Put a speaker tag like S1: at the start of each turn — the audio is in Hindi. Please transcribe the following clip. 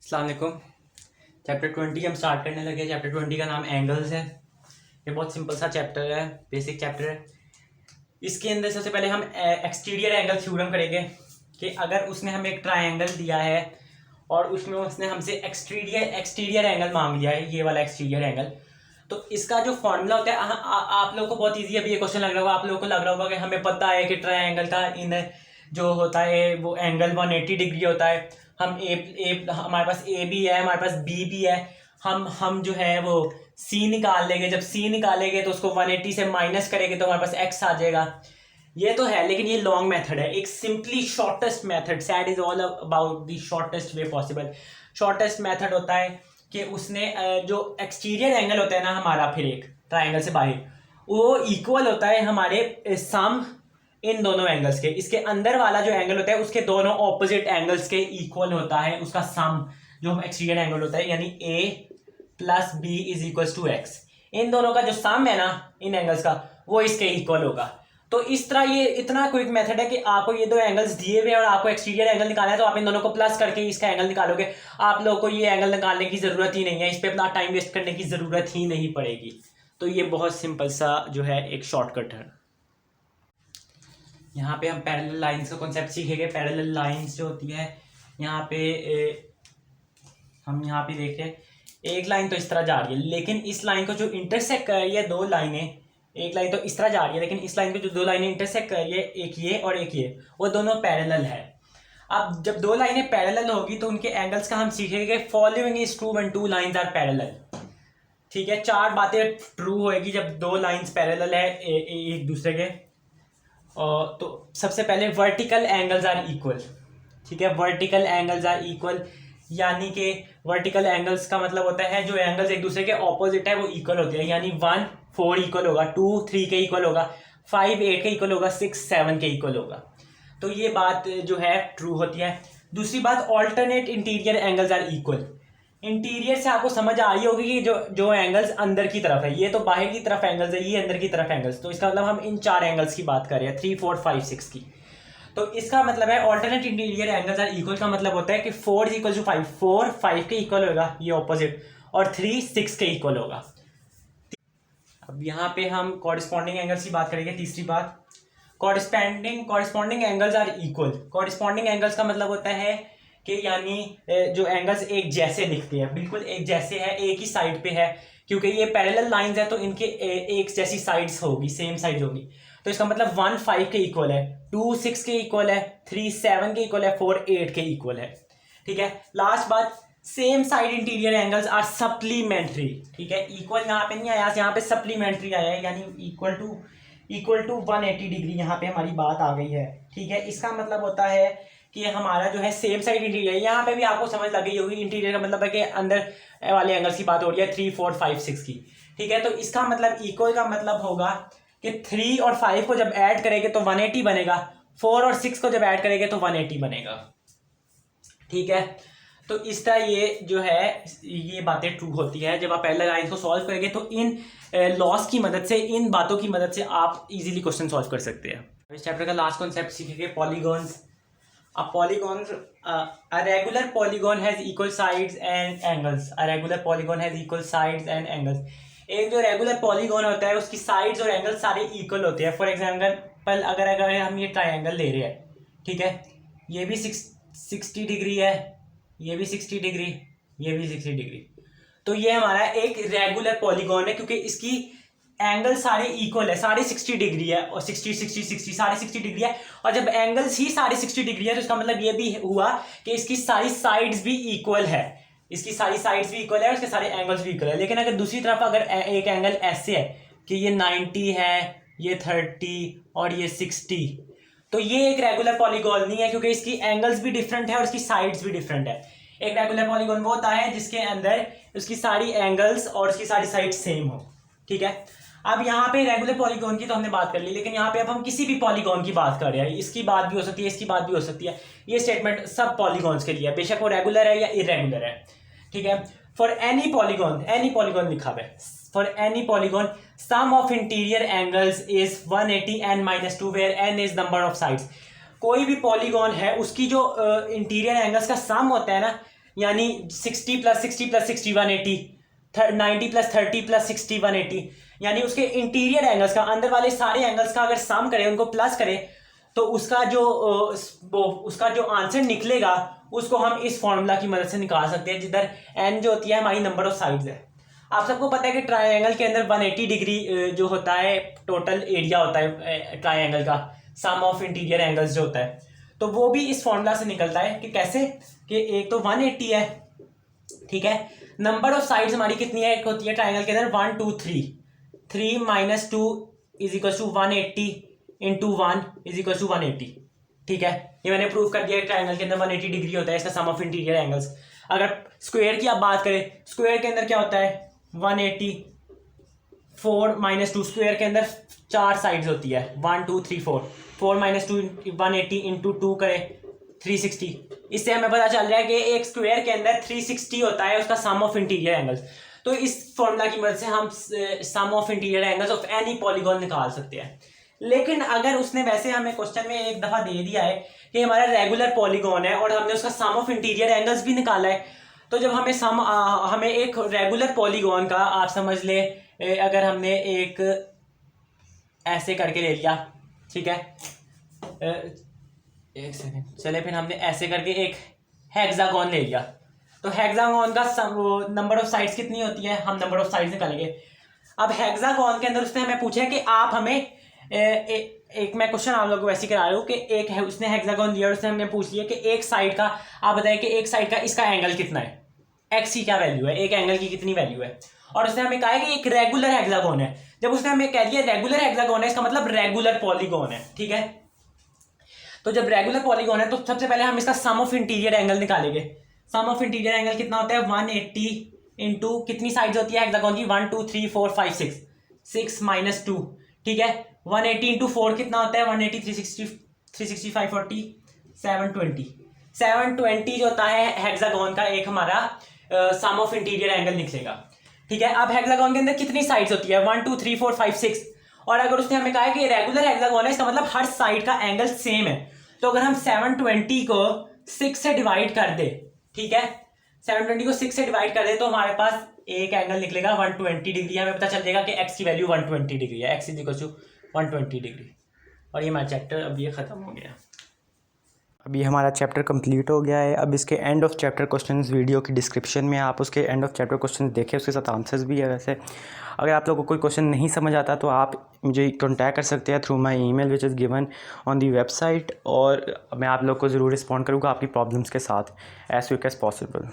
S1: अस्सलाम वालेकुम। चैप्टर 20 हम स्टार्ट करने लगे। चैप्टर 20 का नाम एंगल्स है। ये बहुत सिंपल सा चैप्टर है, बेसिक चैप्टर है। इसके अंदर सबसे पहले हम एक्सटीरियर एंगल थ्योरम करेंगे कि अगर उसने हमें एक ट्रायंगल दिया है और उसमें उसने हमसे एक्सटीरियर एंगल मांग लिया है, ये वाला एक्सटीरियर एंगल, तो इसका जो फॉर्मूला होता है आप लोगों को बहुत ईजी अभी ये क्वेश्चन लग रहा होगा। आप लोगों को लग रहा होगा कि हमें पता है कि ट्रायंगल का इन जो होता है वो एंगल 180 डिग्री होता है। हम ए हमारे पास ए भी है, हमारे पास बी भी है। हम जो है वो सी निकाल लेंगे। जब सी निकालेंगे तो उसको 180 से माइनस करेंगे तो हमारे पास एक्स आ जाएगा। ये तो है, लेकिन ये लॉन्ग मेथड है। एक simply shortest method, SAT is all about the shortest way possible. Shortest method होता है कि उसने जो एक्सटीरियर एंगल होता है ना हमारा, फिर एक ट्राइंगल से बाहर, वो इक्वल होता है हमारे सम इन दोनों एंगल्स के। इसके अंदर वाला जो एंगल होता है उसके दोनों ऑपोजिट एंगल्स के इक्वल होता है उसका सम, जो एक्सटीरियर एंगल होता है, यानी A plus B is equal to X. इन दोनों का जो सम है ना इन एंगल्स का, वो इसके इक्वल होगा। तो इस तरह ये इतना क्विक मेथड है कि आपको ये दो एंगल्स दिए हुए हैं और आपको एक्सटीरियर एंगल निकालना है, तो आप इन दोनों को प्लस करके इसका एंगल निकालोगे। आप लोगों को ये एंगल निकालने की जरूरत ही नहीं है, इस पर अपना टाइम वेस्ट करने की जरूरत ही नहीं पड़ेगी। तो ये बहुत सिंपल सा जो है एक शॉर्टकट है। यहाँ पे हम पैरेलल लाइंस का कॉन्सेप्ट सीखेंगे। पैरेलल लाइंस जो होती है यहाँ पे हम यहाँ पे देख रहे हैं एक लाइन तो इस तरह जा रही है, लेकिन इस लाइन को जो इंटरसेक्ट कर रही है दो लाइनें, एक लाइन तो इस तरह जा रही है लेकिन इस लाइन को जो दो लाइनें इंटरसेक्ट कर रही है, एक ये और एक ये, वो दोनों पैरेलल है। अब जब दो लाइनें पैरेलल होगी तो उनके एंगल्स का हम सीखेंगे। Following is true when two lines are parallel. ठीक है, चार बातें ट्रू होएगी जब दो लाइंस पैरेलल है एक दूसरे के। तो सबसे पहले वर्टिकल एंगल्स आर इक्वल। ठीक है, वर्टिकल एंगल्स आर इक्वल, यानी कि वर्टिकल एंगल्स का मतलब होता है जो एंगल्स एक दूसरे के ऑपोजिट है वो इक्वल होते हैं। यानी 1 4 इक्वल होगा, 2 3 के इक्वल होगा, 5 8 के इक्वल होगा, 6 7 के इक्वल होगा। तो ये बात जो है ट्रू होती है। दूसरी बात, alternate interior angles are equal. Interior से आपको समझ आ रही होगी कि जो जो एंगल्स अंदर की तरफ है, ये तो बाहर की तरफ एंगल्स है, ये अंदर की तरफ एंगल्स, तो इसका मतलब हम इन चार एंगल्स की बात कर रहे हैं, 3 4 5 6 की। तो इसका मतलब है alternate interior angles are equal का मतलब होता है कि 4 इज इक्वल टू 5, 4 5 के इक्वल होगा ये ऑपोजिट, और 3 6 के इक्वल होगा। अब यहाँ पे हम कॉरेस्पॉन्डिंग एंगल्स की बात करेंगे। तीसरी बात, corresponding angles are equal. Corresponding angles का मतलब होता है कि यानी जो एंगल्स एक जैसे दिखते हैं, बिल्कुल एक जैसे है, एक ही साइड पे है, क्योंकि ये पैरेलल लाइंस है तो इनके एक जैसी साइड्स होगी, सेम साइड्स होगी। तो इसका मतलब 1 5 के इक्वल है, 2 6 के इक्वल है, 3 7 के इक्वल है, 4 8 के इक्वल है। ठीक है, लास्ट बात, same side interior angles are supplementary. ठीक है, इक्वल यहाँ पे नहीं आया, यहाँ पे सप्लीमेंट्री आया है, यानी इक्वल टू 180 डिग्री यहाँ पे हमारी बात आ गई है। ठीक है, इसका मतलब होता है कि हमारा जो है सेम साइड इंटीरियर, यहाँ पे भी आपको समझ लग गई होगी। इंटीरियर का मतलब है कि अंदर वाले एंगल्स की बात हो रही है, 3 4 5 6 की। ठीक है, तो इसका मतलब इक्वल का मतलब होगा कि 3 और 5 को जब ऐड करेंगे तो 180 बनेगा, 4 और 6 को जब ऐड करेंगे तो 180 बनेगा। ठीक है, तो इस तरह ये जो है ये बातें ट्रू होती है। जब आप पैरेलल लाइंस को सॉल्व करेंगे तो इन लॉस की मदद से, इन बातों की मदद से आप इजीली क्वेश्चन सॉल्व कर सकते हैं। इस चैप्टर का लास्ट कॉन्सेप्ट सीखेंगे, polygons. A regular polygon has equal sides and angles. A regular polygon has equal sides and angles. एक जो रेगुलर पॉलीगॉन होता है उसकी साइड्स और एंगल सारे इक्वल होते हैं। फॉर एग्जांपल अगर हम ये ट्रायंगल ले रहे हैं, ठीक है, ये भी 60 डिग्री है, ये भी 60 डिग्री, ये भी 60 डिग्री, तो ये हमारा एक रेगुलर पॉलीगॉन है क्योंकि इसकी एंगल सारे इक्वल है, सारे 60 डिग्री है, और 60 60 60 सारे 60 डिग्री है। और जब एंगल्स ही सारे 60 डिग्री है तो इसका मतलब ये भी हुआ कि इसकी सारी साइड्स भी इक्वल है, इसकी सारी साइड्स भी इक्वल है, उसके सारे एंगल्स भी इक्वल है। लेकिन अगर दूसरी तरफ अगर एक एंगल ऐसे है कि ये 90 है, ये 30 और ये 60, तो ये एक रेगुलर पॉलीगॉन नहीं है, क्योंकि इसकी एंगल्स भी डिफरेंट है और इसकी साइड्स भी डिफरेंट है। एक रेगुलर पॉलीगॉन वो होता है जिसके अंदर उसकी सारी एंगल्स और उसकी सारी साइड सेम हो। ठीक है, अब यहाँ पे रेगुलर पॉलीगॉन की तो हमने बात कर ली, लेकिन यहाँ पे अब हम किसी भी पॉलीगॉन की बात कर रहे हैं। इसकी बात भी हो सकती है, इसकी बात भी हो सकती है। ये स्टेटमेंट सब पॉलीगॉन्स के लिए है, बेशक वो रेगुलर है या इरेगुलर है। ठीक है, फॉर एनी पॉलीगॉन लिखा हुआ है, for any polygon sum of interior angles is 180 n - 2 where n is number of sides. कोई भी पॉलीगॉन है उसकी जो इंटीरियर एंगल्स का सम होता है ना, यानी 60 + 60 + 60 180, 90 + 30 + 60 180, यानी उसके इंटीरियर एंगल्स का, अंदर वाले सारे एंगल्स का अगर सम करें, उनको प्लस करें, तो उसका जो आंसर निकलेगा उसको हम इस फॉर्मूला की मदद से निकाल सकते हैं, जिधर n जो होती है हमारी नंबर ऑफ साइड्स है। आप सबको पता है कि ट्रायंगल के अंदर 180 डिग्री जो होता है टोटल एरिया होता है ट्रायंगल का, सम ऑफ इंटीरियर एंगल्स जो होता है, तो वो भी इस फॉर्मूला से निकलता है कि कैसे, कि एक तो 180 है, ठीक है, नंबर ऑफ साइड्स हमारी कितनी है, एक होती है ट्रायंगल के अंदर 1 2 3, 3 - 2 = 180 × 1 = 180, ठीक है, ये मैंने प्रूव कर दिया। ट्रायंगल के अंदर 180 डिग्री होता है इसका सम ऑफ इंटीरियर एंगल्स। अगर स्क्वायर की आप बात करें, स्क्वायर के अंदर क्या होता है 180, 4 - 2, स्क्वायर के अंदर 4 साइड्स होती है, 1 2 3 4, 4 - 2 180 × 2 करें 360। इससे हमें पता चल रहा है कि एक स्क्वायर के अंदर 360 होता है उसका सम ऑफ इंटीरियर एंगल्स। तो इस फॉर्मूला की मदद से हम sum of interior angles of any polygon निकाल सकते हैं। लेकिन अगर उसने वैसे हमें क्वेश्चन में एक दफ़ा दे दिया है कि हमारा रेगुलर पॉलीगॉन है और हमने उसका सम ऑफ इंटीरियर एंगल्स भी निकाला है, तो जब हमें एक रेगुलर पॉलीगॉन का, आप समझ ले अगर हमने एक ऐसे करके ले लिया, ठीक है, एक सेकेंड, चले, फिर हमने ऐसे करके एक हेक्सागोन ले लिया, तो हेक्सागोन का नंबर ऑफ साइड्स कितनी होती है, हम नंबर ऑफ साइड्स निकालेंगे। अब हेक्सागोन के अंदर उसने हमें पूछा है कि आप हमें एक मैं क्वेश्चन आप लोगों को वैसे करा रहा हूँ कि एक है, उसने हेक्सागोन दिया और उसने हमें पूछ लिया कि एक साइड का आप बताइए कि एक साइड का इसका एंगल कितना है, एक्स की क्या वैल्यू है, एक एंगल की कितनी वैल्यू है, और उसने हमें कहा है कि एक रेगुलर हेक्सागोन है। जब उसने हमें कह दिया रेगुलर हेक्सागोन है, इसका मतलब रेगुलर पॉलीगॉन है, ठीक है। तो जब रेगुलर पॉलीगॉन है तो सबसे पहले हम इसका सम ऑफ इंटीरियर एंगल निकालेंगे। सम ऑफ इंटीरियर एंगल कितना होता है 180 इंटू कितनी साइड्स होती है हेक्सागोन की 1 2 3 4 5 6, 6 - 2, ठीक है, 180 इंटू 4 कितना होता है 180 360 365 40 720, 720 जो होता है हेक्सागोन का एक हमारा सम ऑफ इंटीरियर एंगल निकलेगा, ठीक है। अब हेक्सागोन के अंदर कितनी साइड्स होती है 1 2 3 4 5 6, और अगर उसने हमें कहा है कि रेगुलर हेक्सागोन है, इसका मतलब हर साइड का एंगल सेम है। तो अगर हम 720 को 6 से डिवाइड कर दे, ठीक है, 720 को 6 से डिवाइड कर दे तो हमारे पास एक एंगल निकलेगा 120 डिग्री। हमें पता चल जाएगा कि एक्स की वैल्यू 120 डिग्री है, एक्स = 120 डिग्री। और ये हमारा चैप्टर अब ये ख़त्म हो गया।
S2: अभी हमारा चैप्टर कंप्लीट हो गया है। अब इसके end of chapter questions video की डिस्क्रिप्शन में आप उसके एंड ऑफ चैप्टर क्वेश्चंस देखें, उसके साथ आंसर्स भी है। वैसे अगर आप लोगों को कोई क्वेश्चन नहीं समझ आता तो आप मुझे कांटेक्ट कर सकते हैं through my email which is given on the website, और मैं आप लोग को ज़रूर रिस्पॉन्ड करूँगा आपकी प्रॉब्लम्स के साथ एज क्विक एज़ पॉसिबल।